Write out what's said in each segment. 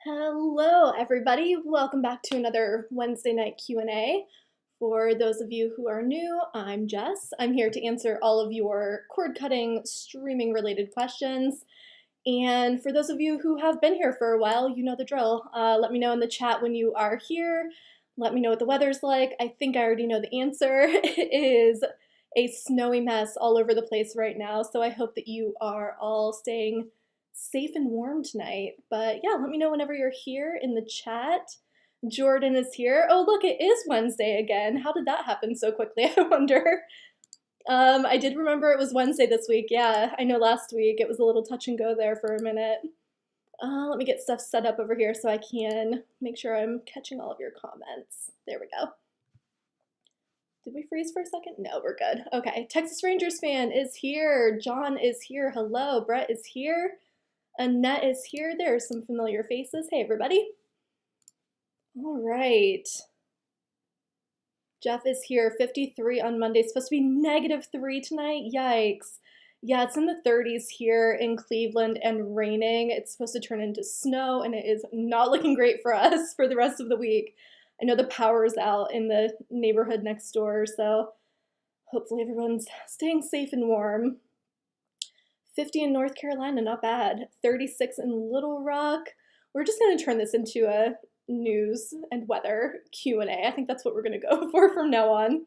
Hello, everybody. Welcome back to another Wednesday night Q&A. For those of you who are new, I'm Jess. I'm here to answer all of your cord-cutting, streaming-related questions. And for those of you who have been here for a while, you know the drill. Let me know in the chat when you are here. Let me know what the weather's like. I think I already know the answer. It is a snowy mess all over the place right now, so I hope that you are all staying safe and warm tonight. But yeah, let me know whenever you're here in the chat. Jordan is here. Oh, look, it is Wednesday again. How did that happen so quickly, I wonder? I did remember it was Wednesday this week. Yeah, I know last week it was a little touch and go there for a minute. Let me get stuff set up over here so I can make sure I'm catching all of your comments. There we go. Did we freeze for a second? No, we're good. Okay, Texas Rangers fan is here. John is here. Hello, Brett is here. Annette is here. There are some familiar faces. Hey, everybody. All right. Jeff is here. 53 on Monday. It's supposed to be -3 tonight. Yikes. Yeah, it's in the 30s here in Cleveland and raining. It's supposed to turn into snow, and it is not looking great for us for the rest of the week. I know the power is out in the neighborhood next door, so hopefully everyone's staying safe and warm. 50 in North Carolina, not bad. 36 in Little Rock. We're just going to turn this into a news and weather Q&A. I think that's what we're going to go for from now on.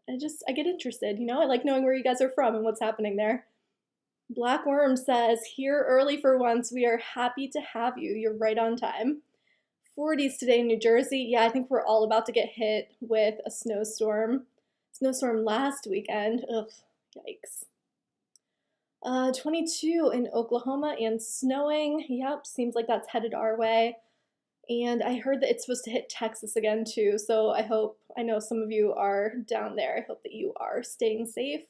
I get interested, you know? I like knowing where you guys are from and what's happening there. Black Worm says, here early for once. We are happy to have you. You're right on time. 40s today in New Jersey. Yeah, I think we're all about to get hit with a snowstorm. Snowstorm last weekend. Ugh, yikes. 22 in Oklahoma and snowing. Yep, seems like that's headed our way. And I heard that it's supposed to hit Texas again too, so I know some of you are down there. I hope that you are staying safe.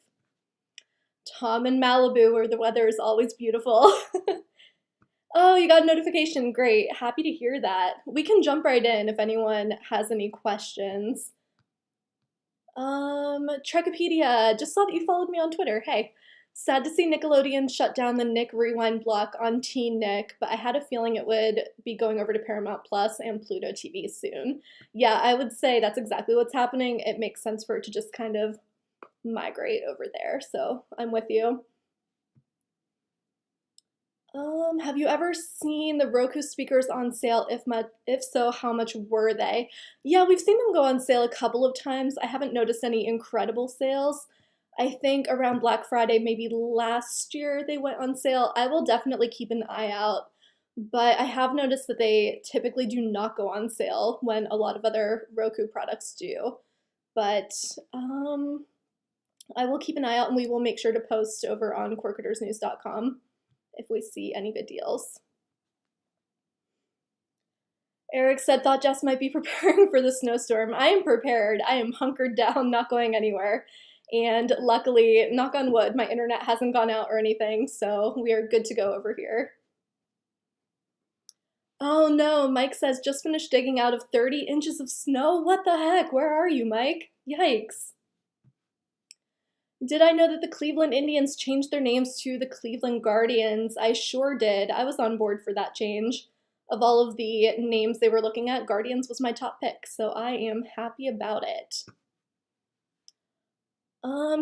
Tom in Malibu, where the weather is always beautiful. Oh, you got a notification. Great. Happy to hear that. We can jump right in if anyone has any questions. Trekopedia, just saw that you followed me on Twitter. Hey. Sad to see Nickelodeon shut down the Nick Rewind block on Teen Nick, but I had a feeling it would be going over to Paramount Plus and Pluto TV soon. Yeah, I would say that's exactly what's happening. It makes sense for it to just kind of migrate over there, so I'm with you. Have you ever seen the Roku speakers on sale? If so, how much were they? Yeah, we've seen them go on sale a couple of times. I haven't noticed any incredible sales. I think around Black Friday, maybe last year, they went on sale. I will definitely keep an eye out, but I have noticed that they typically do not go on sale when a lot of other Roku products do. But I will keep an eye out, and we will make sure to post over on corkcuttersnews.com if we see any good deals. Eric said, thought Jess might be preparing for the snowstorm. I am prepared. I am hunkered down, not going anywhere. And luckily, knock on wood, my internet hasn't gone out or anything, so we are good to go over here. Oh no, Mike says, just finished digging out of 30 inches of snow. What the heck? Where are you, Mike? Yikes. Did I know that the Cleveland Indians changed their names to the Cleveland Guardians? I sure did. I was on board for that change. Of all of the names they were looking at, Guardians was my top pick, so I am happy about it.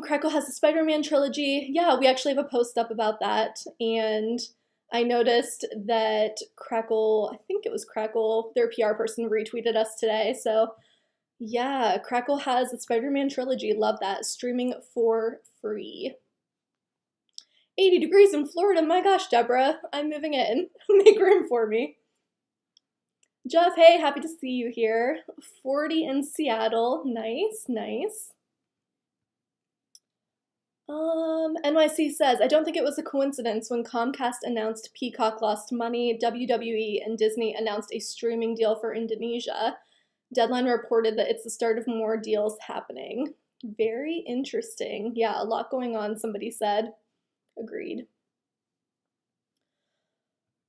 Crackle has the Spider-Man trilogy. Yeah, we actually have a post up about that, and I noticed that Crackle, I think it was Crackle, their PR person retweeted us today, so yeah, Crackle has the Spider-Man trilogy. Love that. Streaming for free. 80 degrees in Florida. My gosh, Deborah, I'm moving in. Make room for me. Jeff, hey, happy to see you here. 40 in Seattle. Nice, nice. NYC says, I don't think it was a coincidence when Comcast announced Peacock lost money, WWE and Disney announced a streaming deal for Indonesia. Deadline reported that it's the start of more deals happening. Very interesting. Yeah, a lot going on, somebody said. Agreed.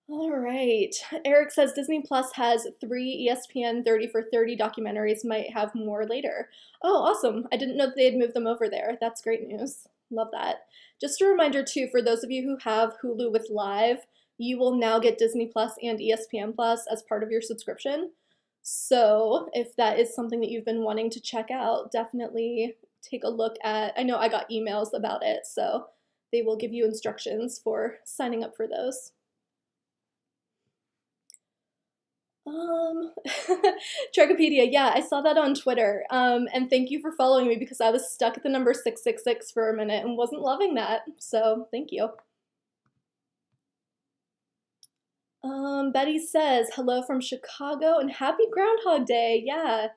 All right. Eric says Disney Plus has 3 ESPN 30 for 30 documentaries, might have more later. Oh, awesome. I didn't know that they had moved them over there. That's great news. Love that. Just a reminder too, for those of you who have Hulu with Live, you will now get Disney Plus and ESPN Plus as part of your subscription. So if that is something that you've been wanting to check out, definitely take a look at, I know I got emails about it, so they will give you instructions for signing up for those. Trichopedia, yeah, I saw that on Twitter. And thank you for following me because I was stuck at the number 666 for a minute and wasn't loving that. So thank you. Betty says, hello from Chicago and happy Groundhog Day. Yeah,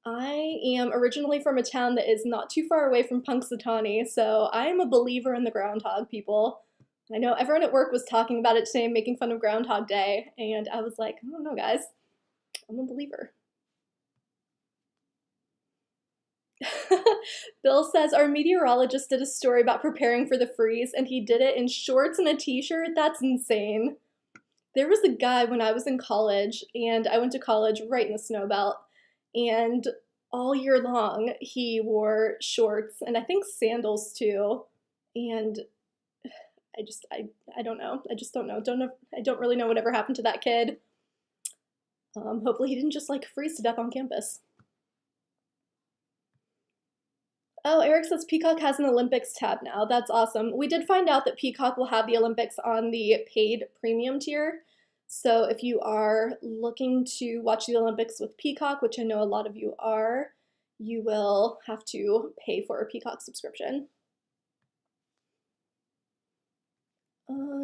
I am originally from a town that is not too far away from Punxsutawney, so I am a believer in the groundhog, people. I know everyone at work was talking about it today, making fun of Groundhog Day, and I was like, I don't know, guys. I'm a believer. Bill says, our meteorologist did a story about preparing for the freeze, and he did it in shorts and a t-shirt. That's insane. There was a guy when I was in college, and I went to college right in the snow belt, and all year long he wore shorts and I think sandals too. And I don't know. I just don't know. I don't really know whatever happened to that kid. Hopefully he didn't just like freeze to death on campus. Oh, Eric says Peacock has an Olympics tab now. That's awesome. We did find out that Peacock will have the Olympics on the paid premium tier. So if you are looking to watch the Olympics with Peacock, which I know a lot of you are, you will have to pay for a Peacock subscription.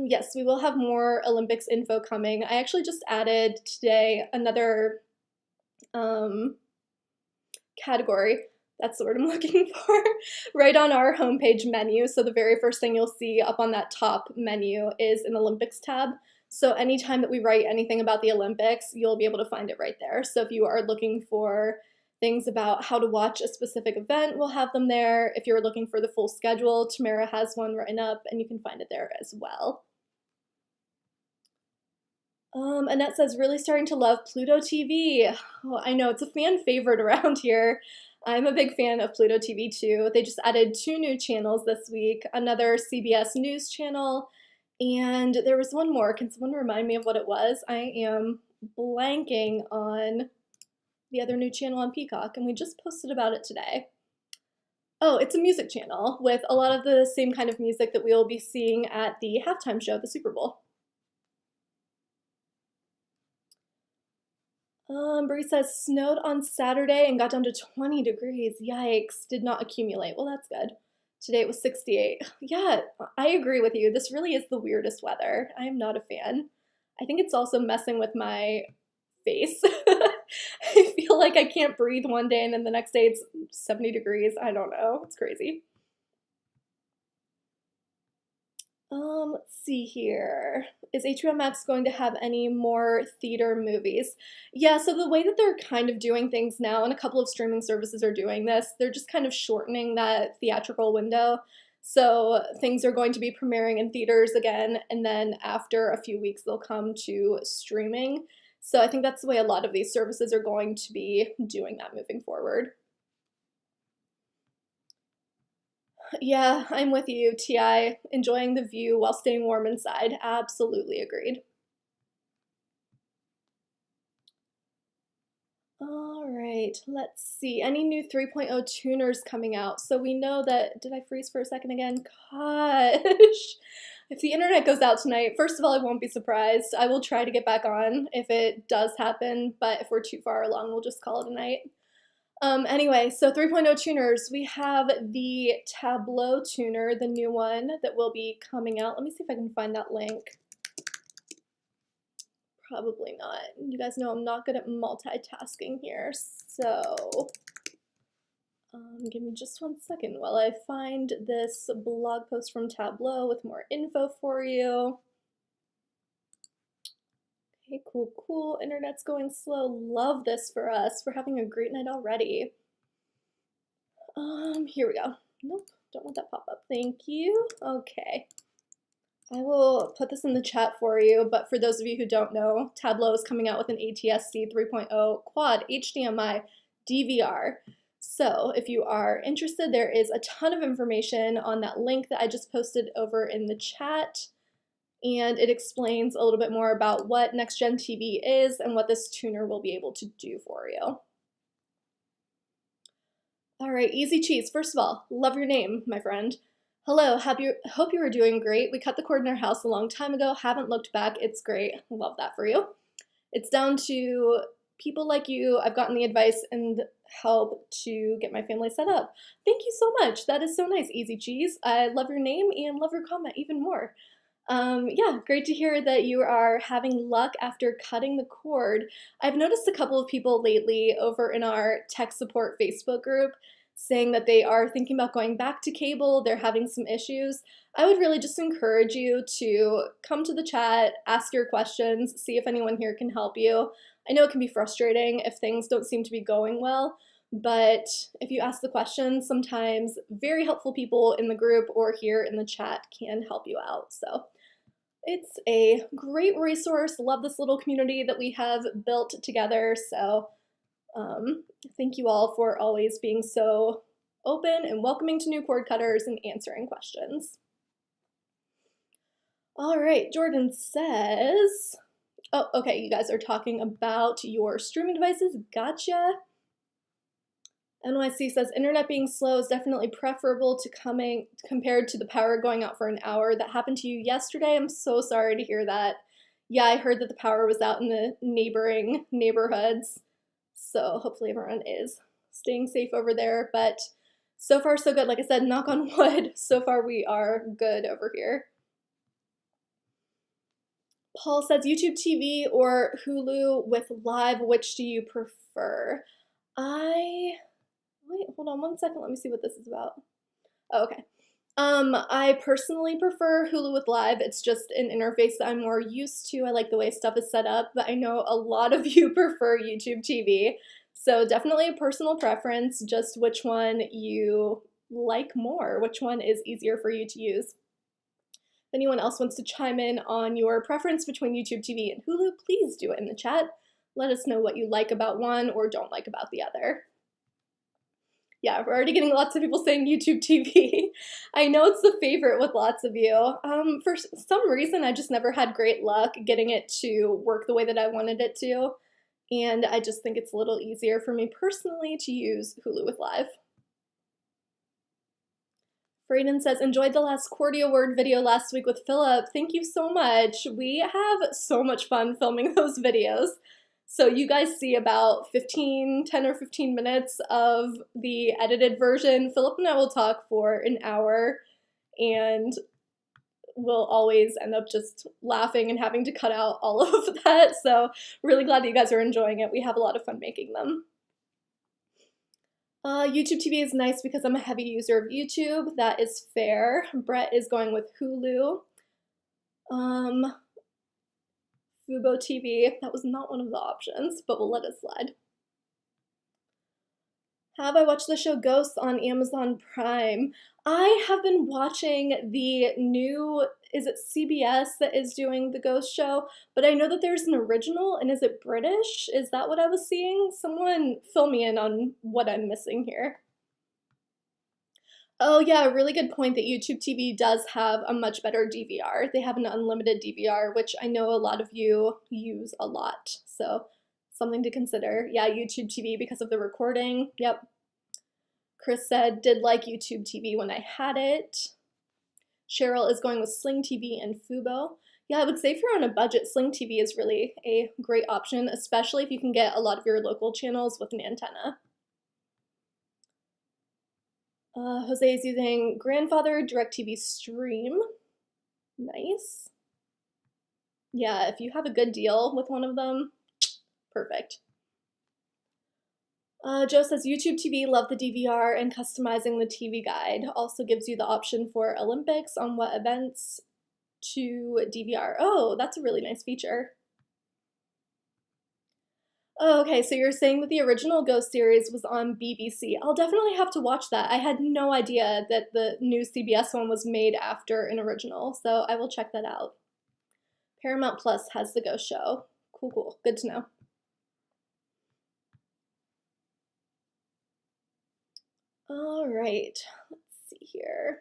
Yes, we will have more Olympics info coming. I actually just added today another category. That's the word I'm looking for, right on our homepage menu. So the very first thing you'll see up on that top menu is an Olympics tab. So anytime that we write anything about the Olympics, you'll be able to find it right there. So if you are looking for things about how to watch a specific event, we'll have them there. If you're looking for the full schedule, Tamara has one written up and you can find it there as well. Annette says, really starting to love Pluto TV. Oh, I know, it's a fan favorite around here. I'm a big fan of Pluto TV too. They just added 2 new channels this week, another CBS News channel, and there was one more. Can someone remind me of what it was? I am blanking on the other new channel on Peacock, and we just posted about it today. Oh, it's a music channel with a lot of the same kind of music that we'll be seeing at the halftime show at the Super Bowl. Bree says, snowed on Saturday and got down to 20 degrees. Yikes, did not accumulate. Well, that's good. Today it was 68. Yeah, I agree with you. This really is the weirdest weather. I am not a fan. I think it's also messing with my face. I feel like I can't breathe one day and then the next day it's 70 degrees. I don't know. It's crazy. Let's see here. Is HBO Max going to have any more theater movies? Yeah, so the way that they're kind of doing things now, and a couple of streaming services are doing this, they're just kind of shortening that theatrical window. So things are going to be premiering in theaters again, and then after a few weeks they'll come to streaming. So I think that's the way a lot of these services are going to be doing that moving forward. Yeah, I'm with you, TI. Enjoying the view while staying warm inside. Absolutely agreed. All right, let's see. Any new 3.0 tuners coming out? So we know that, did I freeze for a second again? Gosh. If the internet goes out tonight, first of all, I won't be surprised. I will try to get back on if it does happen, but if we're too far along, we'll just call it a night. Anyway, so 3.0 tuners, we have the Tableau tuner, the new one that will be coming out. Let me see if I can find that link. Probably not. You guys know I'm not good at multitasking here, so give me just one second while I find this blog post from Tableau with more info for you. Okay, cool. Internet's going slow. Love this for us. We're having a great night already. Here we go. Nope, don't want that pop up. Thank you. Okay. I will put this in the chat for you, but for those of you who don't know, Tableau is coming out with an ATSC 3.0 quad HDMI DVR. So if you are interested, there is a ton of information on that link that I just posted over in the chat. and it explains a little bit more about what Next Gen TV is and what this tuner will be able to do for you. All right, Easy Cheese. First of all, love your name, my friend. Hello, hope you are doing great. We cut the cord in our house a long time ago. Haven't looked back. It's great. Love that for you. It's down to people like you. I've gotten the advice and help to get my family set up. Thank you so much. That is so nice, Easy Cheese. I love your name and love your comment even more. Yeah, great to hear that you are having luck after cutting the cord. I've noticed a couple of people lately over in our tech support Facebook group saying that they are thinking about going back to cable, they're having some issues. I would really just encourage you to come to the chat, ask your questions, see if anyone here can help you. I know it can be frustrating if things don't seem to be going well, but if you ask the questions, sometimes very helpful people in the group or here in the chat can help you out. So it's a great resource. Love this little community that we have built together. So thank you all for always being so open and welcoming to new cord cutters and answering questions. All right, Jordan says, oh, okay, you guys are talking about your streaming devices. Gotcha. NYC says, internet being slow is definitely preferable to compared to the power going out for an hour. That happened to you yesterday. I'm so sorry to hear that. Yeah, I heard that the power was out in the neighboring neighborhoods. So hopefully everyone is staying safe over there. But so far, so good. Like I said, knock on wood. So far, we are good over here. Paul says, YouTube TV or Hulu with live, which do you prefer? Wait, hold on one second. Let me see what this is about. Oh, okay. I personally prefer Hulu with Live. It's just an interface that I'm more used to. I like the way stuff is set up, but I know a lot of you prefer YouTube TV. So definitely a personal preference, just which one you like more, which one is easier for you to use. If anyone else wants to chime in on your preference between YouTube TV and Hulu, please do it in the chat. Let us know what you like about one or don't like about the other. Yeah, we're already getting lots of people saying YouTube TV. I know it's the favorite with lots of you. For some reason, I just never had great luck getting it to work the way that I wanted it to. And I just think it's a little easier for me personally to use Hulu with Live. Brayden says, enjoyed the last Cordia Word video last week with Philip. Thank you so much. We have so much fun filming those videos. So you guys see about 10 or 15 minutes of the edited version. Philip and I will talk for an hour and we'll always end up just laughing and having to cut out all of that. So really glad that you guys are enjoying it. We have a lot of fun making them. YouTube TV is nice because I'm a heavy user of YouTube. That is fair. Brett is going with Hulu. Fubo TV, that was not one of the options, but we'll let it slide. Have I watched the show Ghosts on Amazon Prime? I have been watching the new, is it CBS that is doing the Ghost show? But I know that there's an original, and is it British? Is that what I was seeing? Someone fill me in on what I'm missing here. Oh yeah, a really good point that YouTube TV does have a much better DVR. They have an unlimited DVR, which I know a lot of you use a lot. So something to consider. Yeah, YouTube TV because of the recording. Yep. Chris said, did like YouTube TV when I had it. Cheryl is going with Sling TV and Fubo. Yeah, I would say if you're on a budget, Sling TV is really a great option, especially if you can get a lot of your local channels with an antenna. Jose is using Grandfather DirecTV Stream. Nice. Yeah, if you have a good deal with one of them, perfect. Joe says, YouTube TV, love the DVR and customizing the TV guide. Also gives you the option for Olympics on what events to DVR. Oh, that's a really nice feature. Oh, okay, so you're saying that the original Ghost series was on BBC. I'll definitely have to watch that. I had no idea that the new CBS one was made after an original, so I will check that out. Paramount Plus has the Ghost show. Cool, cool. Good to know. All right, let's see here.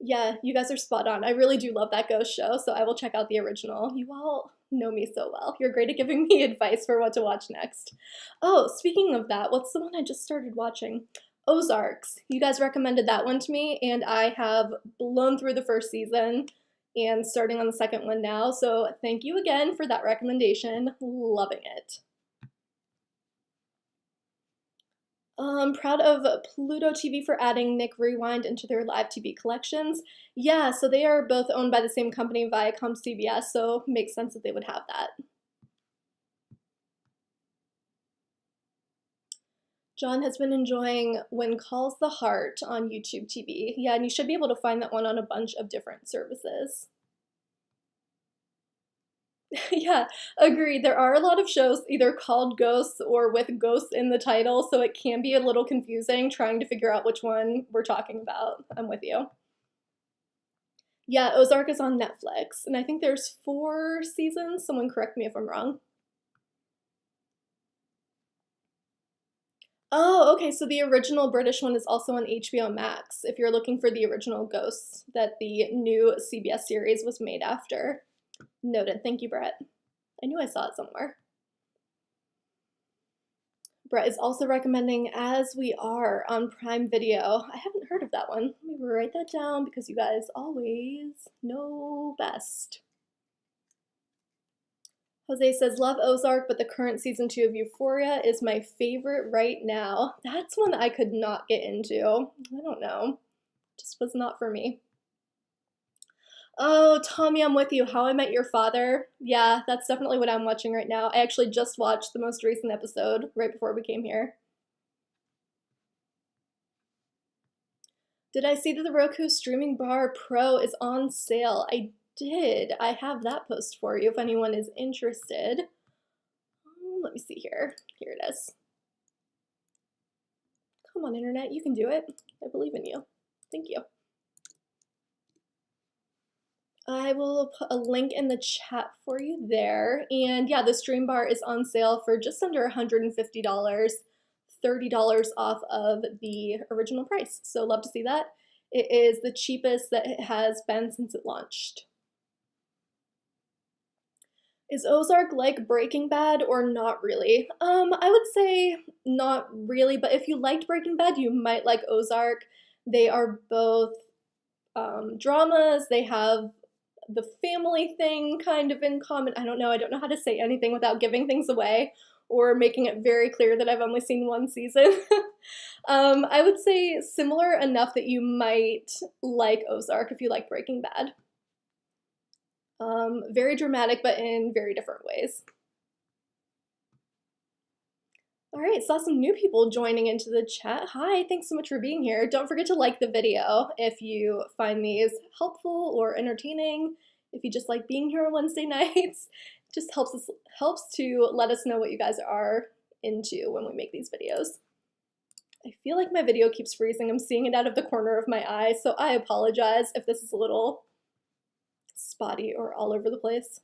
Yeah, you guys are spot on. I really do love that ghost show, so I will check out the original. You all know me so well. You're great at giving me advice for what to watch next. Oh, speaking of that, what's the one I just started watching? Ozarks. You guys recommended that one to me, and I have blown through the first season and starting on the second one now, so thank you again for that recommendation. Loving it. Proud of Pluto TV for adding Nick Rewind into their live TV collections. Yeah, so they are both owned by the same company, Viacom CBS, so makes sense that they would have that. John has been enjoying When Calls the Heart on YouTube TV. Yeah, and you should be able to find that one on a bunch of different services. Yeah, agreed. There are a lot of shows either called ghosts or with ghosts in the title, so it can be a little confusing trying to figure out which one we're talking about. I'm with you. Yeah, Ozark is on Netflix, and I think there's 4 seasons. Someone correct me if I'm wrong. Oh, okay, so the original British one is also on HBO Max if you're looking for the original Ghosts that the new CBS series was made after. Noted. Thank you, Brett. I knew I saw it somewhere. Brett is also recommending As We Are on Prime Video. I haven't heard of that one. Let me write that down because you guys always know best. Jose says, love Ozark, but the current season 2 of Euphoria is my favorite right now. That's one that I could not get into. I don't know. Just was not for me. Oh, Tommy, I'm with you. How I Met Your Father. Yeah, that's definitely what I'm watching right now. I actually just watched the most recent episode right before we came here. Did I see that the Roku Streaming Bar Pro is on sale? I did. I have that post for you if anyone is interested. Let me see here. Here it is. Come on, internet, you can do it. I believe in you. Thank you. I will put a link in the chat for you there. And yeah, the stream bar is on sale for just under $150, $30 off of the original price. So love to see that. It is the cheapest that it has been since it launched. Is Ozark like Breaking Bad or not really? I would say not really, but if you liked Breaking Bad, you might like Ozark. They are both dramas. They have the family thing kind of in common. I don't know how to say anything without giving things away or making it very clear that I've only seen one season. I would say similar enough that you might like Ozark if you like Breaking Bad. Very dramatic, but in very different ways. All right, saw some new people joining into the chat. Hi, thanks so much for being here. Don't forget to like the video if you find these helpful or entertaining. If you just like being here on Wednesday nights, it just helps to let us know what you guys are into when we make these videos. I feel like my video keeps freezing. I'm seeing it out of the corner of my eye, so I apologize if this is a little spotty or all over the place.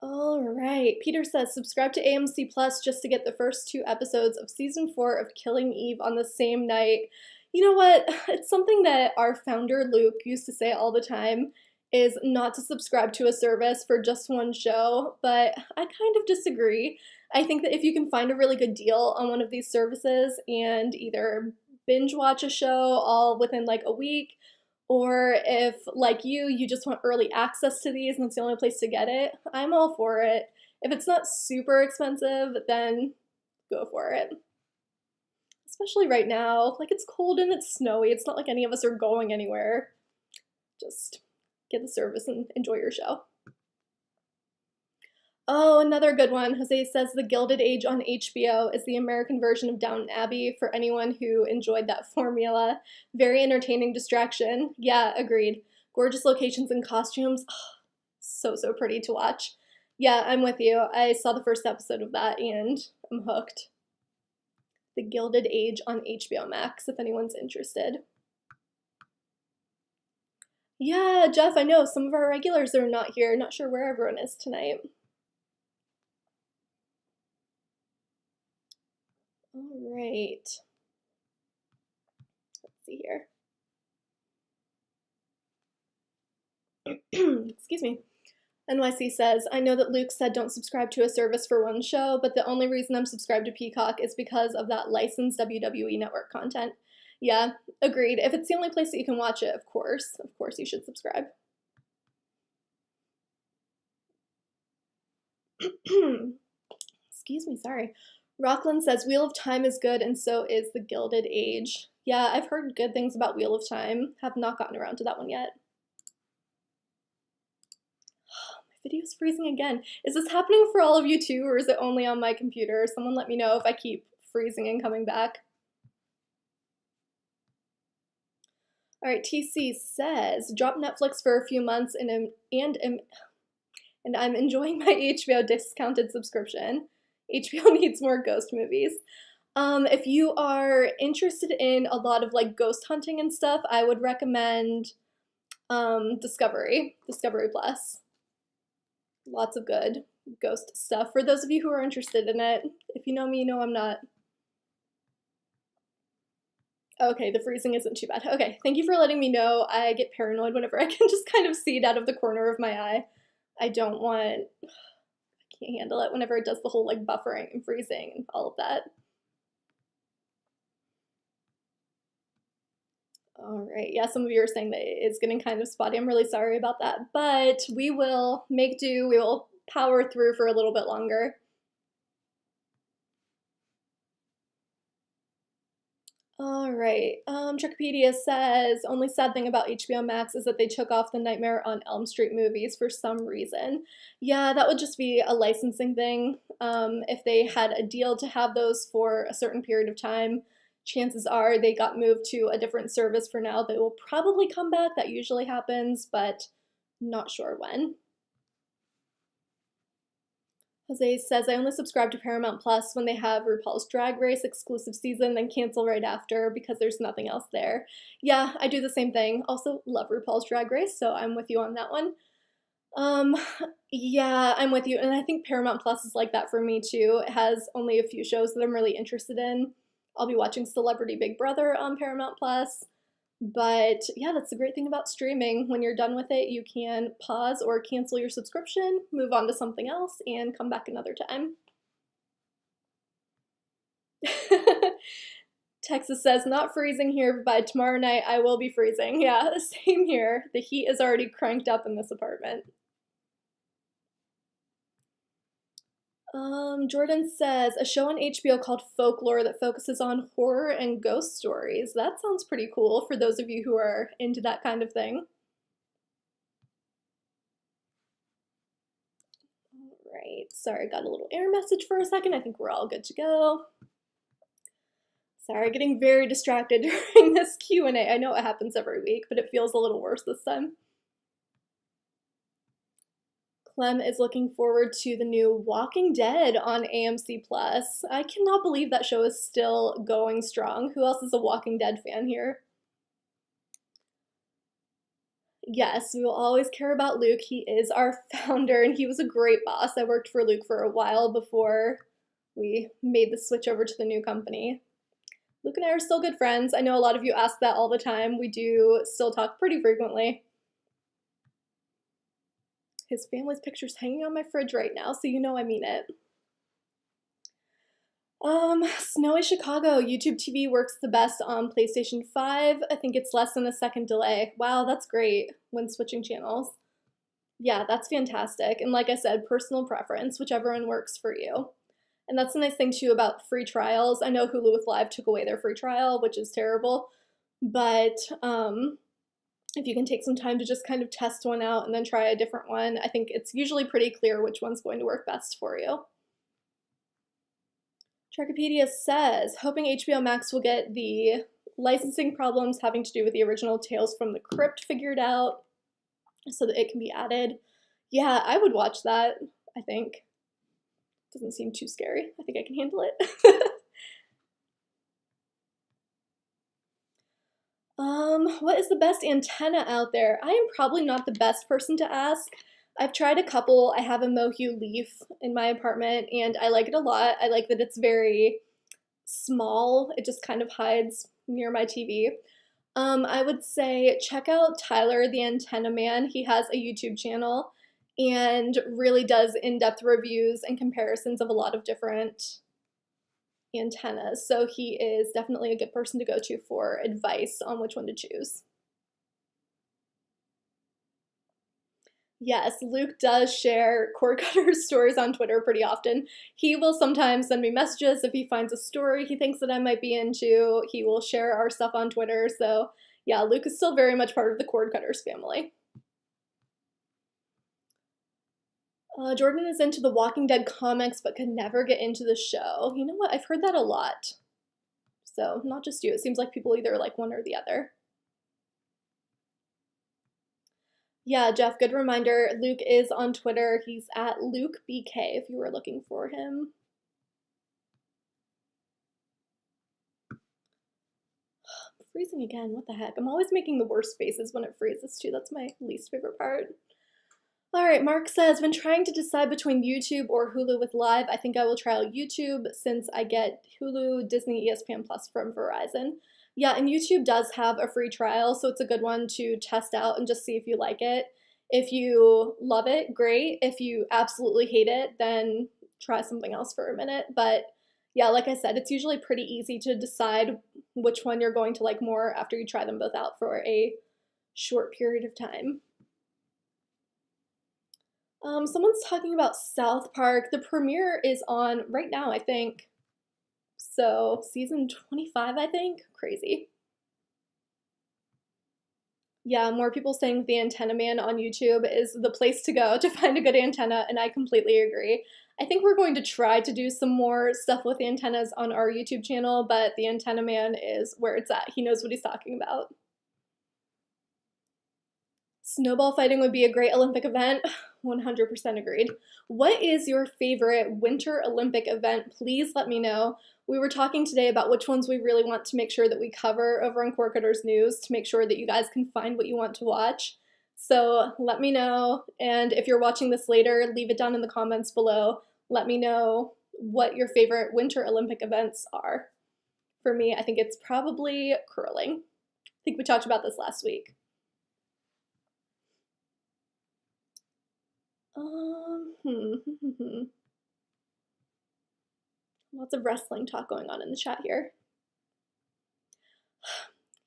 All right, Peter says, subscribe to AMC Plus just to get the first 2 episodes of season 4 of Killing Eve on the same night. You know what? It's something that our founder, Luke, used to say all the time, is not to subscribe to a service for just one show, but I kind of disagree. I think that if you can find a really good deal on one of these services and either binge watch a show all within like a week, or if, like you just want early access to these and it's the only place to get it, I'm all for it. If it's not super expensive, then go for it. Especially right now, like it's cold and it's snowy. It's not like any of us are going anywhere. Just get the service and enjoy your show. Oh, another good one. Jose says The Gilded Age on HBO is the American version of Downton Abbey for anyone who enjoyed that formula. Very entertaining distraction. Yeah, agreed. Gorgeous locations and costumes. Oh, so pretty to watch. Yeah, I'm with you. I saw the first episode of that and I'm hooked. The Gilded Age on HBO Max, if anyone's interested. Yeah, Jeff, I know some of our regulars are not here. Not sure where everyone is tonight. All right. see here. Excuse me. NYC says, I know that Luke said don't subscribe to a service for one show, but the only reason I'm subscribed to Peacock is because of that licensed WWE Network content. Yeah, agreed. If it's the only place that you can watch it, of course you should subscribe. Excuse me, sorry. Rockland says, Wheel of Time is good and so is The Gilded Age. Yeah, I've heard good things about Wheel of Time. Have not gotten around to that one yet. Video's freezing again. Is this happening for all of you too, or is it only on my computer? Someone let me know if I keep freezing and coming back. All right, TC says, drop Netflix for a few months and I'm enjoying my HBO discounted subscription. HBO needs more ghost movies. If you are interested in a lot of like ghost hunting and stuff, I would recommend Discovery Plus. Lots of good ghost stuff. For those of you who are interested in it, if you know me, you know I'm not. Okay, the freezing isn't too bad. Okay, thank you for letting me know. I get paranoid whenever I can just kind of see it out of the corner of my eye. I can't handle it whenever it does the whole like buffering and freezing and all of that. All right, yeah, some of you are saying that it's getting kind of spotty. I'm really sorry about that, but we will make do. We will power through for a little bit longer. All right, Trichopedia says, only sad thing about HBO Max is that they took off the Nightmare on Elm Street movies for some reason. Yeah, that would just be a licensing thing. If they had a deal to have those for a certain period of time, chances are they got moved to a different service for now. They will probably come back. That usually happens, but not sure when. Jose says, I only subscribe to Paramount Plus when they have RuPaul's Drag Race exclusive season, then cancel right after because there's nothing else there. Yeah, I do the same thing. Also love RuPaul's Drag Race, so I'm with you on that one. Yeah, I'm with you. And I think Paramount Plus is like that for me too. It has only a few shows that I'm really interested in. I'll be watching Celebrity Big Brother on Paramount Plus. But yeah, that's the great thing about streaming. When you're done with it, you can pause or cancel your subscription, move on to something else, and come back another time. Texas says, not freezing here, but by tomorrow night I will be freezing. Yeah, same here. The heat is already cranked up in this apartment. Jordan says, a show on HBO called Folklore that focuses on horror and ghost stories. That sounds pretty cool for those of you who are into that kind of thing. All right, sorry, I got a little error message for a second. I think we're all good to go. Sorry, getting very distracted during this Q&A. I know it happens every week, but it feels a little worse this time. Clem is looking forward to the new Walking Dead on AMC+. I cannot believe that show is still going strong. Who else is a Walking Dead fan here? Yes, we will always care about Luke. He is our founder, and he was a great boss. I worked for Luke for a while before we made the switch over to the new company. Luke and I are still good friends. I know a lot of you ask that all the time. We do still talk pretty frequently. His family's picture's hanging on my fridge right now, so you know I mean it. Snowy Chicago, YouTube TV works the best on PlayStation 5. I think it's less than a second delay. Wow, that's great when switching channels. Yeah, that's fantastic. And like I said, personal preference, whichever one works for you. And that's the nice thing too about free trials. I know Hulu with Live took away their free trial, which is terrible. But if you can take some time to just kind of test one out and then try a different one, I think it's usually pretty clear which one's going to work best for you. Trichopedia says, hoping HBO Max will get the licensing problems having to do with the original Tales from the Crypt figured out so that it can be added. Yeah, I would watch that, I think. Doesn't seem too scary. I think I can handle it. What is the best antenna out there? I am probably not the best person to ask. I've tried a couple. I have a Mohu Leaf in my apartment and I like it a lot. I like that it's very small. It just kind of hides near my TV. I would say check out Tyler the Antenna Man. He has a YouTube channel and really does in-depth reviews and comparisons of a lot of different antennas. So he is definitely a good person to go to for advice on which one to choose. Yes, Luke does share cord cutter stories on Twitter pretty often. He will sometimes send me messages if he finds a story he thinks that I might be into. He will share our stuff on Twitter. So yeah, Luke is still very much part of the cord cutters family. Jordan is into the Walking Dead comics but could never get into the show. You know what? I've heard that a lot. So not just you. It seems like people either like one or the other. Yeah, Jeff, good reminder. Luke is on Twitter. He's at LukeBK if you were looking for him. I'm freezing again. What the heck? I'm always making the worst faces when it freezes too. That's my least favorite part. All right, Mark says, when trying to decide between YouTube or Hulu with Live, I think I will try out YouTube since I get Hulu, Disney, ESPN Plus from Verizon. Yeah, and YouTube does have a free trial, so it's a good one to test out and just see if you like it. If you love it, great. If you absolutely hate it, then try something else for a minute. But yeah, like I said, it's usually pretty easy to decide which one you're going to like more after you try them both out for a short period of time. Someone's talking about South Park. The premiere is on right now, I think. So, season 25, I think. Crazy. Yeah, more people saying the Antenna Man on YouTube is the place to go to find a good antenna, and I completely agree. I think we're going to try to do some more stuff with antennas on our YouTube channel, but the Antenna Man is where it's at. He knows what he's talking about. Snowball fighting would be a great Olympic event. 100% agreed. What is your favorite Winter Olympic event? Please let me know. We were talking today about which ones we really want to make sure that we cover over on Cord Cutters News to make sure that you guys can find what you want to watch. So let me know, and if you're watching this later, leave it down in the comments below. Let me know what your favorite Winter Olympic events are. For me, I think it's probably curling. I think we talked about this last week. Lots of wrestling talk going on in the chat here.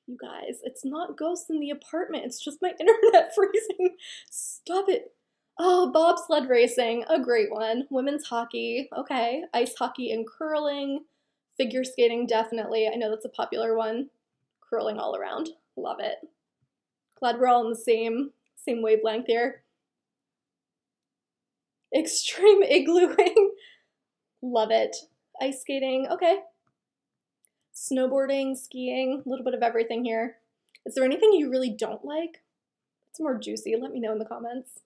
You guys, it's not ghosts in the apartment. It's just my internet freezing. Stop it. Oh, bobsled racing, a great one. Women's hockey, okay. Ice hockey and curling. Figure skating, definitely. I know that's a popular one. Curling all around. Love it. Glad we're all on the same wavelength here. Extreme iglooing. Love it. Ice skating, okay. Snowboarding, skiing, a little bit of everything here. Is there anything you really don't like? It's more juicy. Let me know in the comments.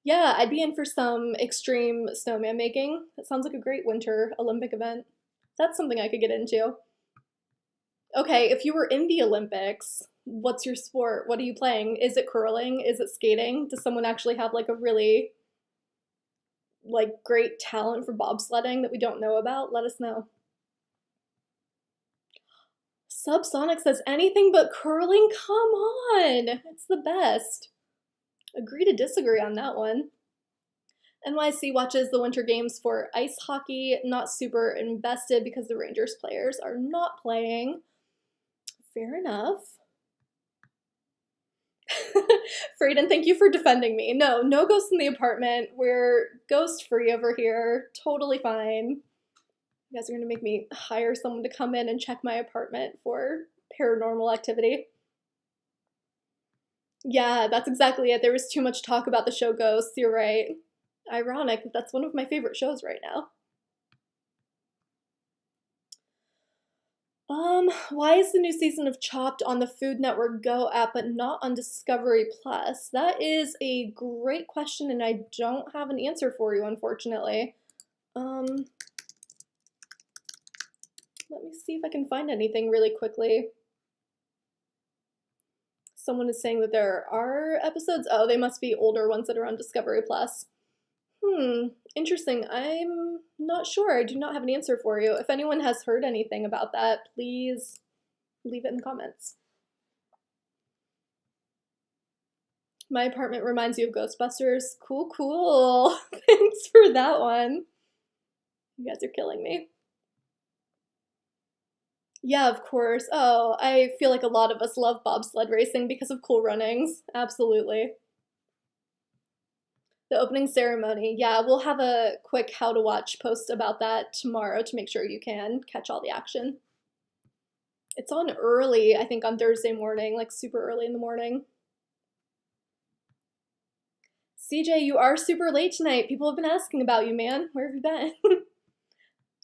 Yeah, I'd be in for some extreme snowman making. That sounds like a great Winter Olympic event. That's something I could get into. Okay, if you were in the Olympics, what's your sport? What are you playing? Is it curling? Is it skating? Does someone actually have like a really great talent for bobsledding that we don't know about? Let us know. Subsonic says anything but curling? Come on! It's the best. Agree to disagree on that one. NYC watches the Winter Games for ice hockey. Not super invested because the Rangers players are not playing. Fair enough. Frayden, thank you for defending me. No ghosts in the apartment. We're ghost-free over here. Totally fine. You guys are gonna make me hire someone to come in and check my apartment for paranormal activity. Yeah, that's exactly it. There was too much talk about the show Ghosts. You're right. Ironic that that's one of my favorite shows right now. Why is the new season of Chopped on the Food Network Go app but not on Discovery Plus? That is a great question and I don't have an answer for you, unfortunately. Let me see if I can find anything really quickly. Someone is saying that there are episodes. Oh, they must be older ones that are on Discovery Plus. Interesting. I'm not sure. I do not have an answer for you. If anyone has heard anything about that, please leave it in the comments. My apartment reminds you of Ghostbusters. Cool, cool. Thanks for that one. You guys are killing me. Yeah, of course. Oh, I feel like a lot of us love bobsled racing because of Cool Runnings. Absolutely. The opening ceremony. Yeah, we'll have a quick how to watch post about that tomorrow to make sure you can catch all the action. It's on early, I think on Thursday morning, like super early in the morning. CJ, you are super late tonight. People have been asking about you, man. Where have you been?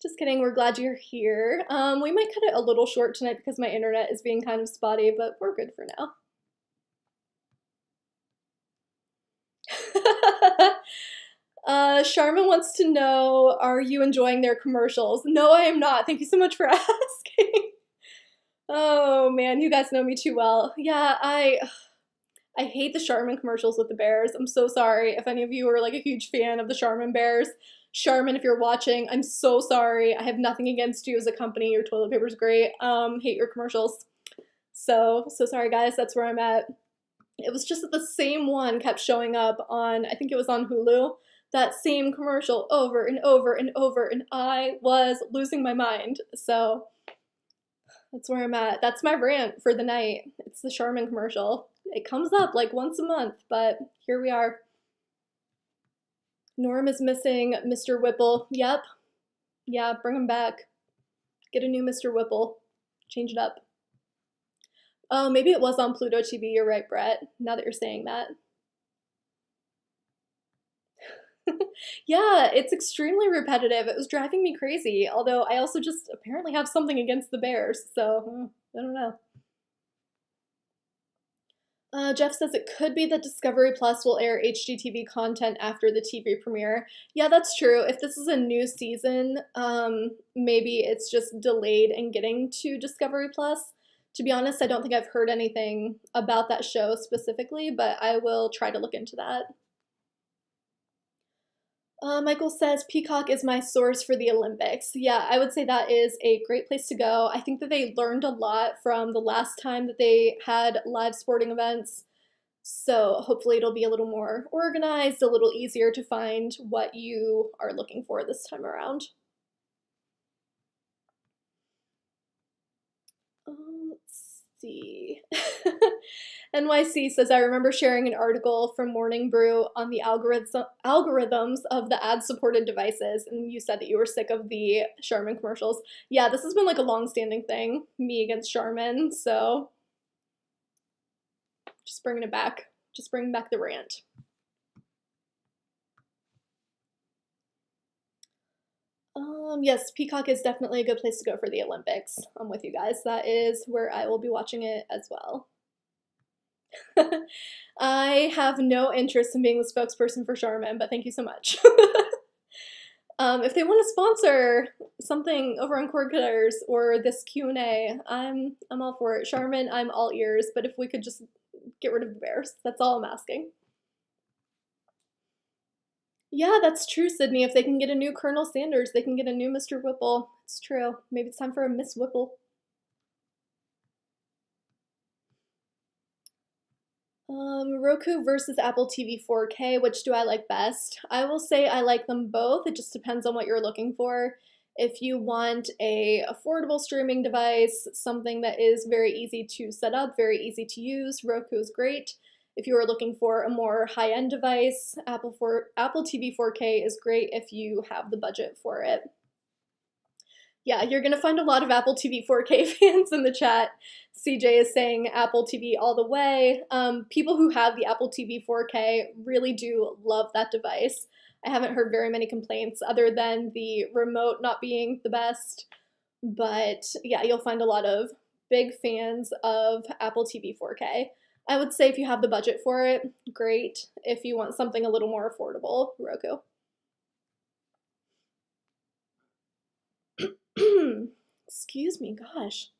Just kidding, we're glad you're here. We might cut it a little short tonight because my internet is being kind of spotty, but we're good for now. Charmin wants to know, are you enjoying their commercials? No, I am not. Thank you so much for asking. Oh man, you guys know me too well. Yeah, I hate the Charmin commercials with the bears. I'm so sorry if any of you are like a huge fan of the Charmin bears. Charmin, if you're watching, I'm so sorry. I have nothing against you as a company. Your toilet paper's great. Hate your commercials. So sorry guys, that's where I'm at. It was just that the same one kept showing up on, I think it was on Hulu, that same commercial over and over and over, and I was losing my mind. So that's where I'm at. That's my rant for the night. It's the Charmin commercial. It comes up like once a month, but here we are. Norm is missing Mr. Whipple. Yep. Yeah, bring him back. Get a new Mr. Whipple. Change it up. Oh, maybe it was on Pluto TV. You're right, Brett, now that you're saying that. Yeah, it's extremely repetitive. It was driving me crazy, although I also just apparently have something against the bears, so I don't know. Jeff says it could be that Discovery Plus will air HGTV content after the TV premiere. Yeah, that's true. If this is a new season, maybe it's just delayed in getting to Discovery Plus. To be honest, I don't think I've heard anything about that show specifically, but I will try to look into that. Michael says, Peacock is my source for the Olympics. Yeah, I would say that is a great place to go. I think that they learned a lot from the last time that they had live sporting events. So hopefully it'll be a little more organized, a little easier to find what you are looking for this time around. Let's see. NYC says, I remember sharing an article from Morning Brew on the algorithms of the ad-supported devices, and you said that you were sick of the Charmin commercials. Yeah, this has been like a long-standing thing, me against Charmin, so just bringing it back. Just bringing back the rant. Yes, Peacock is definitely a good place to go for the Olympics. I'm with you guys. That is where I will be watching it as well. I have no interest in being the spokesperson for Charmin, but thank you so much. If they want to sponsor something over on Cord Cutters or this Q&A, I'm all for it. Charmin, I'm all ears, but if we could just get rid of the bears, that's all I'm asking. Yeah, that's true, Sydney. If they can get a new Colonel Sanders, they can get a new Mr. Whipple. It's true. Maybe it's time for a Miss Whipple. Roku versus Apple TV 4K, which do I like best? I will say I like them both. It just depends on what you're looking for. If you want a affordable streaming device, something that is very easy to set up, very easy to use, Roku is great. If you are looking for a more high-end device, Apple TV 4K is great if you have the budget for it. Yeah, you're gonna find a lot of Apple TV 4K fans in the chat. CJ is saying Apple TV all the way. People who have the Apple TV 4K really do love that device. I haven't heard very many complaints other than the remote not being the best. But yeah, you'll find a lot of big fans of Apple TV 4K. I would say if you have the budget for it, great. If you want something a little more affordable, Roku. Excuse me, gosh.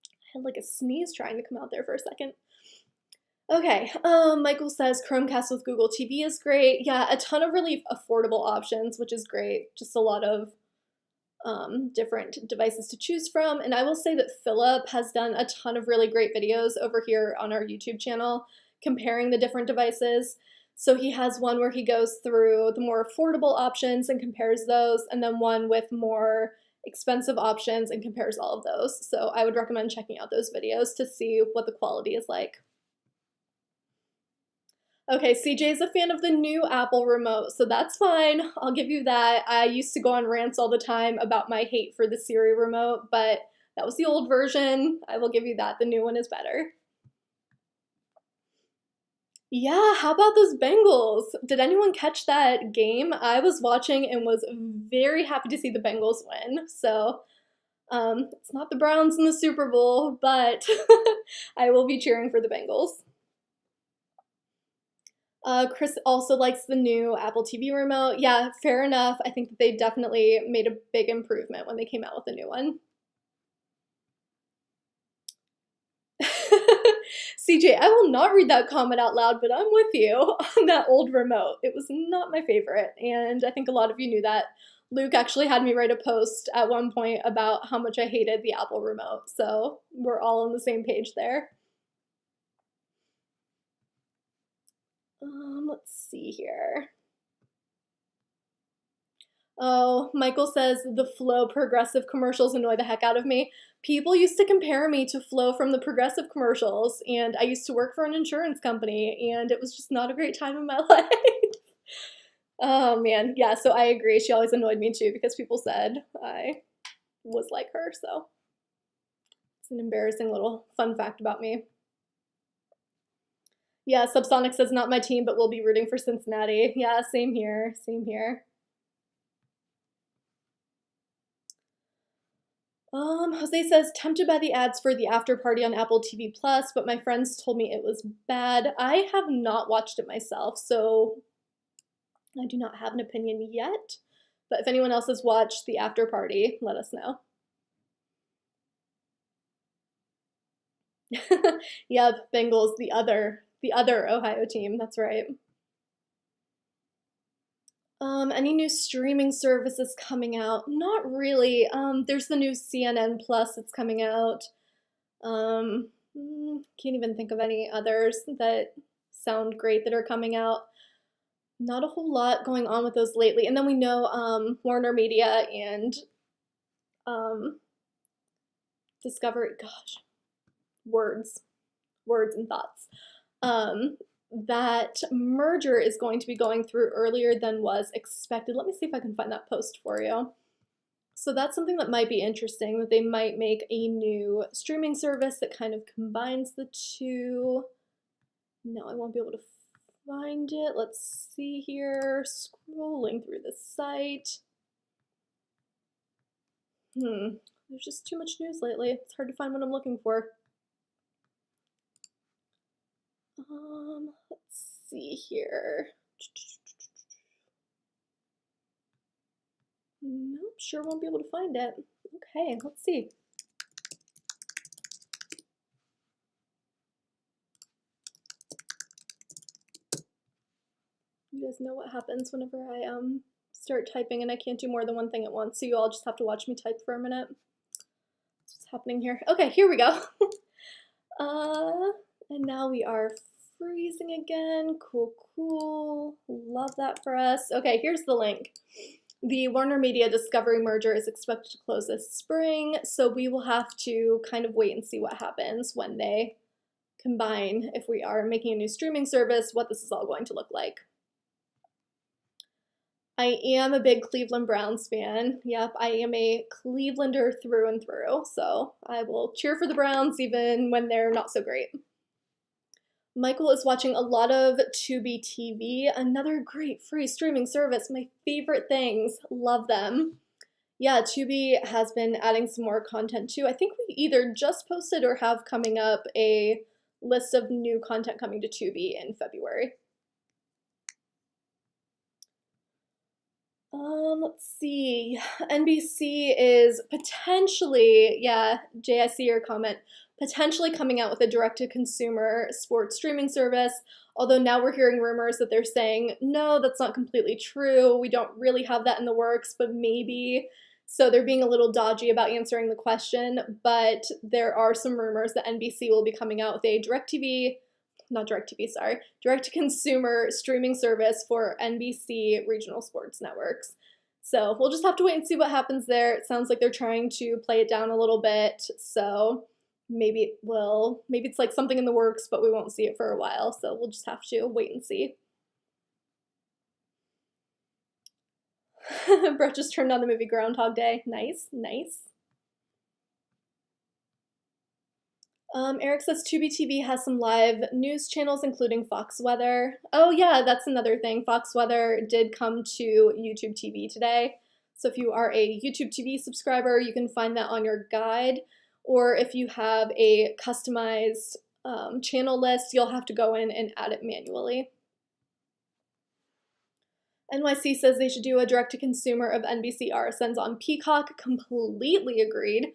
I had like a sneeze trying to come out there for a second. Okay, Michael says Chromecast with Google TV is great. Yeah, a ton of really affordable options, which is great. Just a lot of different devices to choose from. And I will say that Philip has done a ton of really great videos over here on our YouTube channel comparing the different devices. So he has one where he goes through the more affordable options and compares those, and then one with more expensive options and compares all of those. So I would recommend checking out those videos to see what the quality is like. Okay, CJ is a fan of the new Apple remote, so that's fine. I'll give you that. I used to go on rants all the time about my hate for the Siri remote, but that was the old version. I will give you that. The new one is better. Yeah, how about those Bengals? Did anyone catch that game? I was watching and was very happy to see the Bengals win. So, it's not the Browns in the Super Bowl, but I will be cheering for the Bengals. Chris also likes the new Apple TV remote. Yeah, fair enough. I think that they definitely made a big improvement when they came out with the new one. CJ, I will not read that comment out loud, but I'm with you on that old remote. It was not my favorite, and I think a lot of you knew that. Luke actually had me write a post at one point about how much I hated the Apple remote, so we're all on the same page there. Let's see here. Oh, Michael says the Flow Progressive commercials annoy the heck out of me. People used to compare me to Flo from the Progressive commercials, and I used to work for an insurance company, and it was just not a great time in my life. Oh man, yeah, so I agree. She always annoyed me too because people said I was like her, so it's an embarrassing little fun fact about me. Yeah, Subsonic says not my team, but we'll be rooting for Cincinnati. Yeah, same here, same here. Jose says, tempted by the ads for the after party on Apple TV Plus, but my friends told me it was bad. I have not watched it myself, so I do not have an opinion yet. But if anyone else has watched the after party, let us know. Yep, Bengals, the other Ohio team, that's right. Any new streaming services coming out? Not really. There's the new CNN Plus that's coming out. Can't even think of any others that sound great that are coming out. Not a whole lot going on with those lately. And then we know Warner Media and Discovery, gosh, words and thoughts. That merger is going to be going through earlier than was expected. Let me see if I can find that post for you. So that's something that might be interesting, that they might make a new streaming service that kind of combines the two. No, I won't be able to find it. Let's see here, scrolling through the site. There's just too much news lately. It's hard to find what I'm looking for. Let's see here. Nope, sure won't be able to find it. Okay, let's see. You guys know what happens whenever I start typing and I can't do more than one thing at once, so you all just have to watch me type for a minute. That's what's happening here. Okay, here we go. And now we are freezing again. Cool. Love that for us. Okay, here's the link. The Warner Media Discovery merger is expected to close this spring, so we will have to kind of wait and see what happens when they combine, if we are making a new streaming service, what this is all going to look like. I am a big Cleveland Browns fan. Yep, I am a Clevelander through and through, so I will cheer for the Browns even when they're not so great. Michael is watching a lot of Tubi TV, another great free streaming service. My favorite things, love them. Yeah, Tubi has been adding some more content too. I think we either just posted or have coming up a list of new content coming to Tubi in February. Let's see. NBC is potentially, yeah, Jay, I see your comment, potentially coming out with a direct-to-consumer sports streaming service, although now we're hearing rumors that they're saying, no, that's not completely true. We don't really have that in the works, but maybe. So they're being a little dodgy about answering the question, but there are some rumors that NBC will be coming out with a direct-to-consumer streaming service for NBC regional sports networks. So we'll just have to wait and see what happens there. It sounds like they're trying to play it down a little bit, so maybe it's like something in the works, but we won't see it for a while, so we'll just have to wait and see. Brett just turned on the movie Groundhog Day. Nice, nice. Eric says Tubi TV has some live news channels, including Fox Weather. Oh yeah, that's another thing. Fox Weather did come to YouTube TV today. So if you are a YouTube TV subscriber, you can find that on your guide. Or if you have a customized channel list, you'll have to go in and add it manually. NYC says they should do a direct-to-consumer of NBC RSNs on Peacock. Completely agreed.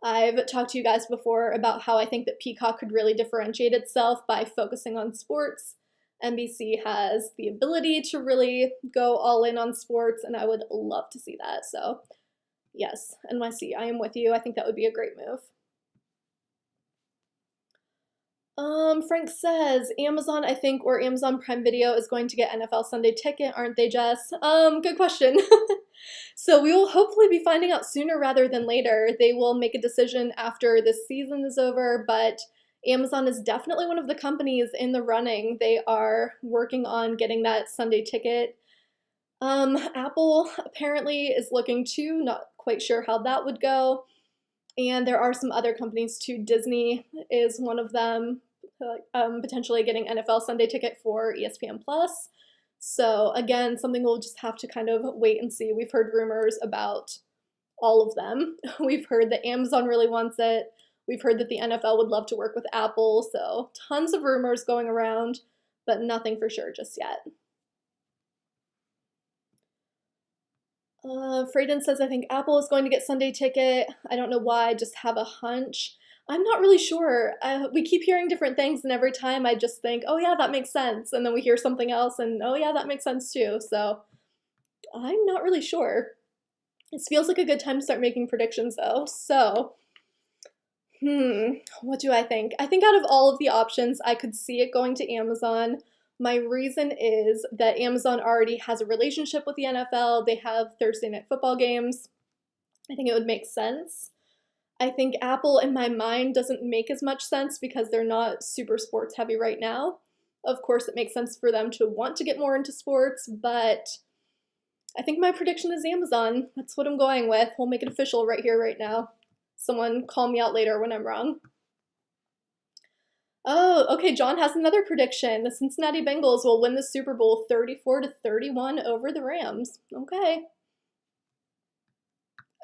I've talked to you guys before about how I think that Peacock could really differentiate itself by focusing on sports. NBC has the ability to really go all in on sports, and I would love to see that. So yes, NYC, I am with you. I think that would be a great move. Frank says Amazon, I think, or Amazon Prime Video is going to get NFL Sunday Ticket, aren't they, Jess? Good question. So we will hopefully be finding out sooner rather than later. They will make a decision after this season is over, but Amazon is definitely one of the companies in the running. They are working on getting that Sunday Ticket. Apple apparently is looking to, not quite sure how that would go. And there are some other companies too. Disney is one of them, potentially getting NFL Sunday Ticket for ESPN Plus. So again, something we'll just have to kind of wait and see. We've heard rumors about all of them. We've heard that Amazon really wants it. We've heard that the NFL would love to work with Apple. So tons of rumors going around, but nothing for sure just yet. Frayden says, I think Apple is going to get Sunday Ticket. I don't know why, I just have a hunch. I'm not really sure. We keep hearing different things, and every time I just think, oh yeah, that makes sense. And then we hear something else, and oh yeah, that makes sense too. So I'm not really sure. This feels like a good time to start making predictions though. So, what do I think? I think out of all of the options, I could see it going to Amazon. My reason is that Amazon already has a relationship with the NFL. They have Thursday night football games. I think it would make sense. I think Apple, in my mind, doesn't make as much sense because they're not super sports heavy right now. Of course, it makes sense for them to want to get more into sports, but I think my prediction is Amazon. That's what I'm going with. We'll make it official right here, right now. Someone call me out later when I'm wrong. Oh, okay, John has another prediction. The Cincinnati Bengals will win the Super Bowl 34-31 over the Rams. Okay.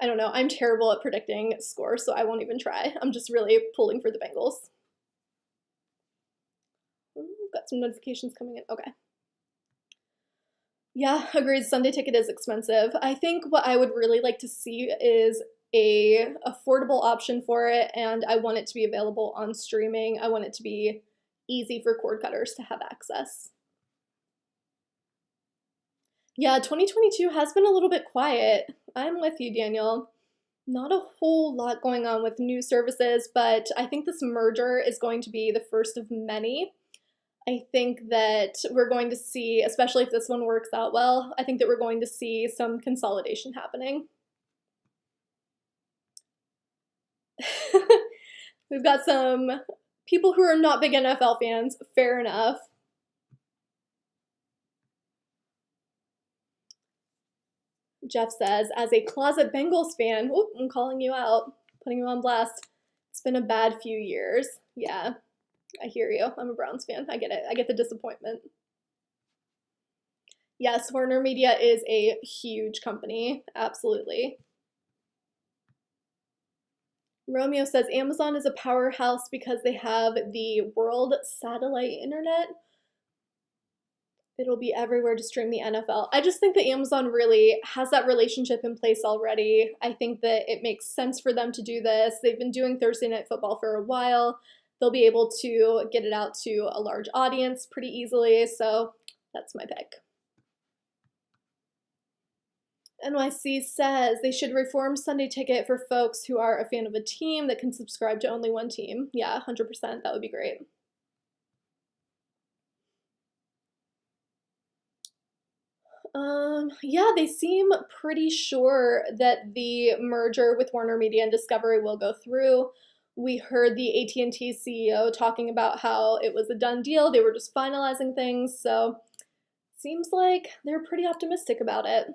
I don't know. I'm terrible at predicting scores, so I won't even try. I'm just really pulling for the Bengals. Got some notifications coming in. Okay. Yeah, agreed. Sunday Ticket is expensive. I think what I would really like to see is a affordable option for it, and I want it to be available on streaming. I want it to be easy for cord cutters to have access. Yeah, 2022 has been a little bit quiet. I'm with you, Daniel. Not a whole lot going on with new services, but I think this merger is going to be the first of many. I think that we're going to see, especially if this one works out well, I think that we're going to see some consolidation happening. We've got some people who are not big NFL fans, fair enough. Jeff says, as a closet Bengals fan, whoop, I'm calling you out, putting you on blast. It's been a bad few years. Yeah, I hear you. I'm a Browns fan. I get it. I get the disappointment. Yes, Warner Media is a huge company. Absolutely. Romeo says Amazon is a powerhouse because they have the world satellite internet. It'll be everywhere to stream the NFL. I just think that Amazon really has that relationship in place already. I think that it makes sense for them to do this. They've been doing Thursday night football for a while. They'll be able to get it out to a large audience pretty easily, so that's my pick. NYC says they should reform Sunday Ticket for folks who are a fan of a team that can subscribe to only one team. Yeah, 100%. That would be great. Yeah, they seem pretty sure that the merger with Warner Media and Discovery will go through. We heard the AT&T CEO talking about how it was a done deal. They were just finalizing things, so seems like they're pretty optimistic about it.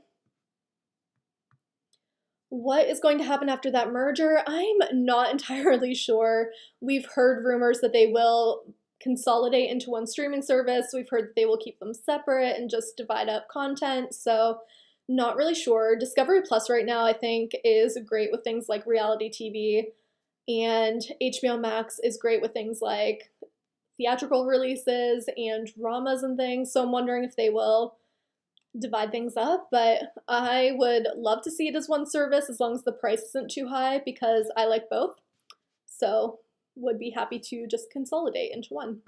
What is going to happen after that merger? I'm not entirely sure. We've heard rumors that they will consolidate into one streaming service. We've heard that they will keep them separate and just divide up content. So, not really sure. Discovery Plus right now, I think, is great with things like reality TV, and HBO Max is great with things like theatrical releases and dramas and things. So, I'm wondering if they will divide things up, but I would love to see it as one service as long as the price isn't too high because I like both. So would be happy to just consolidate into one.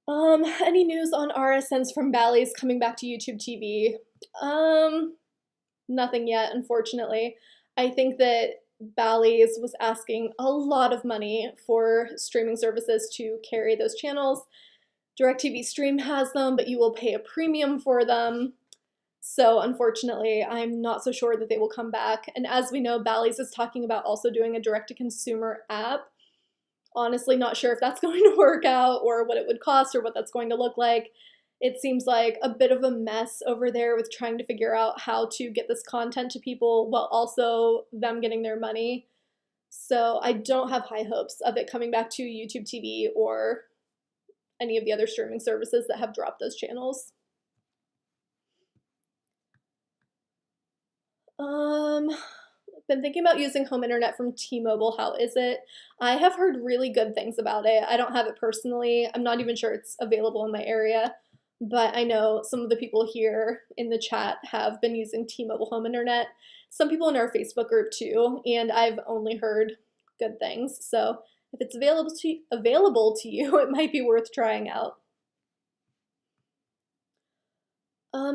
Any news on RSNs from Bally's coming back to YouTube TV? Nothing yet, unfortunately. I think that Bally's was asking a lot of money for streaming services to carry those channels. DirecTV Stream has them, but you will pay a premium for them. So unfortunately, I'm not so sure that they will come back. And as we know, Bally's is talking about also doing a direct-to-consumer app. Honestly, not sure if that's going to work out or what it would cost or what that's going to look like. It seems like a bit of a mess over there with trying to figure out how to get this content to people while also them getting their money. So I don't have high hopes of it coming back to YouTube TV or any of the other streaming services that have dropped those channels. Been thinking about using home internet from T-Mobile. How is it? I have heard really good things about it. I don't have it personally. I'm not even sure it's available in my area, but I know some of the people here in the chat have been using T-Mobile home internet. Some people in our Facebook group too, and I've only heard good things. So if it's available to you, it might be worth trying out.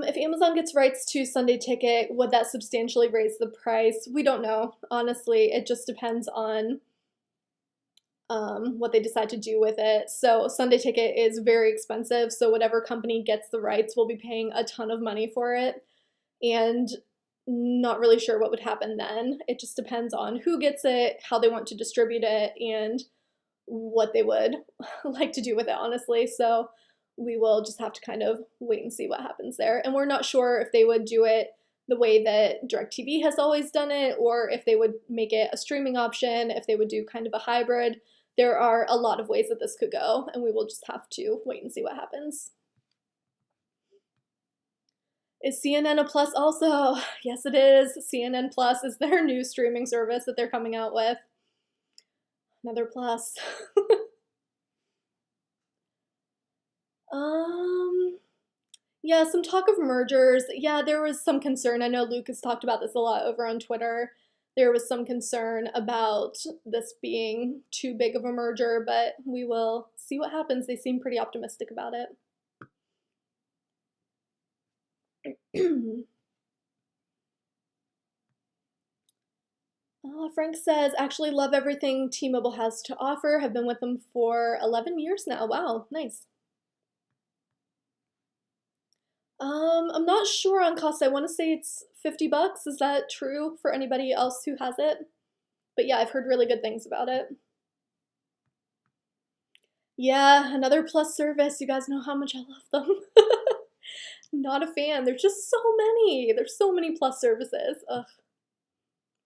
If Amazon gets rights to Sunday Ticket, would that substantially raise the price? We don't know. Honestly, it just depends on what they decide to do with it. So Sunday Ticket is very expensive, so whatever company gets the rights will be paying a ton of money for it. And not really sure what would happen then. It just depends on who gets it, how they want to distribute it, and what they would like to do with it, honestly. So we will just have to kind of wait and see what happens there. And we're not sure if they would do it the way that DirecTV has always done it, or if they would make it a streaming option, if they would do kind of a hybrid. There are a lot of ways that this could go, and we will just have to wait and see what happens. Is CNN a plus also? Yes, it is. CNN Plus is their new streaming service that they're coming out with. Another plus. Yeah, some talk of mergers. Yeah, there was some concern. I know Luke has talked about this a lot over on Twitter. There was some concern about this being too big of a merger, but we will see what happens. They seem pretty optimistic about it. Frank says, actually love everything T-Mobile has to offer. Have been with them for 11 years now. Wow, nice. I'm not sure on cost. I want to say it's $50. Is that true for anybody else who has it? But yeah, I've heard really good things about it. Yeah, another plus service. You guys know how much I love them. Not a fan. There's just so many. There's so many plus services. Ugh,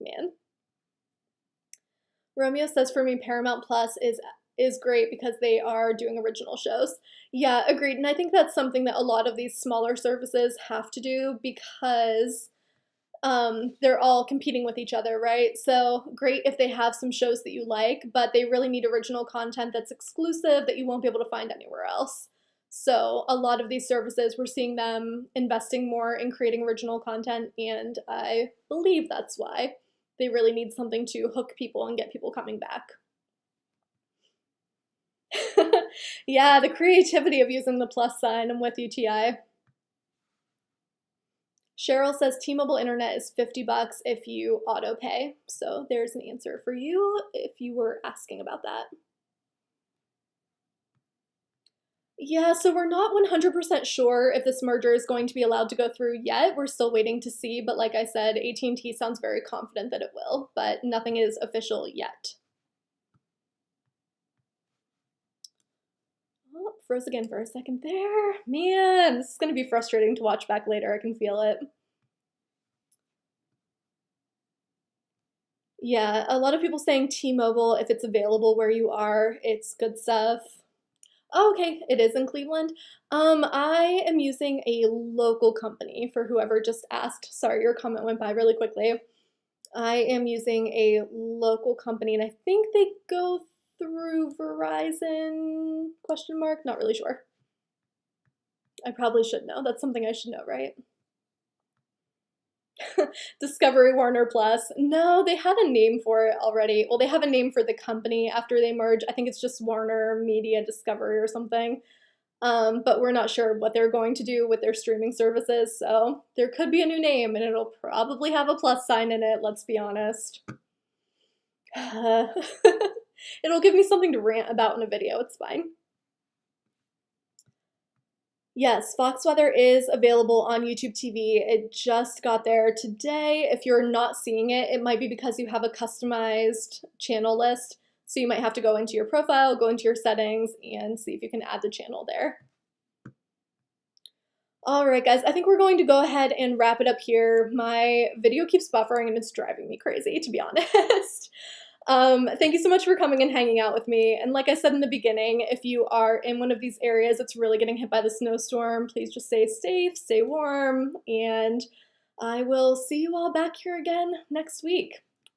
man. Romeo says for me, Paramount Plus is great because they are doing original shows. Yeah, agreed. And I think that's something that a lot of these smaller services have to do because they're all competing with each other, right? So great if they have some shows that you like, but they really need original content that's exclusive that you won't be able to find anywhere else. So a lot of these services, we're seeing them investing more in creating original content, and I believe that's why they really need something to hook people and get people coming back. Yeah, the creativity of using the plus sign. I'm with you, TI. Cheryl says T-Mobile internet is $50 if you auto pay. So there's an answer for you if you were asking about that. Yeah, so we're not 100% sure if this merger is going to be allowed to go through yet. We're still waiting to see, but like I said, AT&T sounds very confident that it will, but nothing is official yet. Oh, froze again for a second there. Man, this is going to be frustrating to watch back later. I can feel it. Yeah, a lot of people saying T-Mobile, if it's available where you are, it's good stuff. Oh, okay, it is in Cleveland. I am using a local company for whoever just asked. Sorry, your comment went by really quickly. I am using a local company and I think they go through Verizon, question mark, not really sure. I probably should know. That's something I should know, right? Discovery Warner Plus. No, they had a name for it already. Well, they have a name for the company after they merge. I think it's just Warner Media Discovery or something. But we're not sure what they're going to do with their streaming services, so there could be a new name and it'll probably have a plus sign in it, let's be honest. It'll give me something to rant about in a video, it's fine. Yes, Fox Weather is available on YouTube TV. It just got there today. If you're not seeing it, it might be because you have a customized channel list. So you might have to go into your profile, go into your settings, and see if you can add the channel there. All right, guys, I think we're going to go ahead and wrap it up here. My video keeps buffering and it's driving me crazy, to be honest. Thank you so much for coming and hanging out with me. And like I said in the beginning, if you are in one of these areas that's really getting hit by the snowstorm, please just stay safe, stay warm, and I will see you all back here again next week.